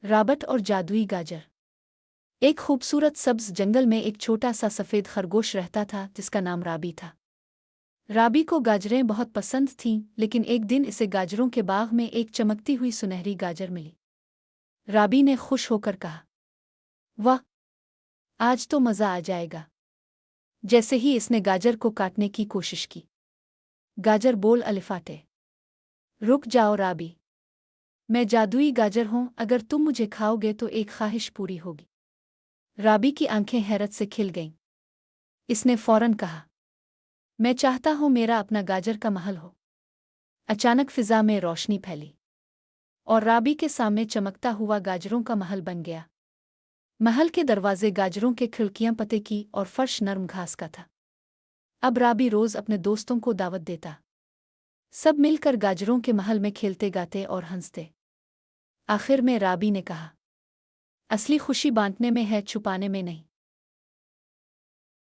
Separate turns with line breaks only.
Robert और जादुई गाजर। एक खूबसूरत सब्ज जंगल में एक छोटा सा सफ़ेद खरगोश रहता था जिसका नाम राबी था। राबी को गाजरें बहुत पसंद थीं, लेकिन एक दिन इसे गाजरों के बाग में एक चमकती हुई सुनहरी गाजर मिली। राबी ने खुश होकर कहा, वाह, आज तो मज़ा आ जाएगा। जैसे ही इसने गाजर को काटने की कोशिश की, गाजर बोल अलिफाटे, रुक जाओ राबी, मैं जादुई गाजर हूँ, अगर तुम मुझे खाओगे तो एक ख्वाहिश पूरी होगी। राबी की आंखें हैरत से खिल गईं। इसने फौरन कहा, मैं चाहता हूँ मेरा अपना गाजर का महल हो। अचानक फिजा में रोशनी फैली और राबी के सामने चमकता हुआ गाजरों का महल बन गया। महल के दरवाजे गाजरों के, खिड़कियां पत्ते की और फर्श नरम घास का था। अब राबी रोज अपने दोस्तों को दावत देता। सब मिलकर गाजरों के महल में खेलते, गाते और हंसते। आखिर में राबी ने कहा, असली खुशी बांटने में है, छुपाने में नहीं।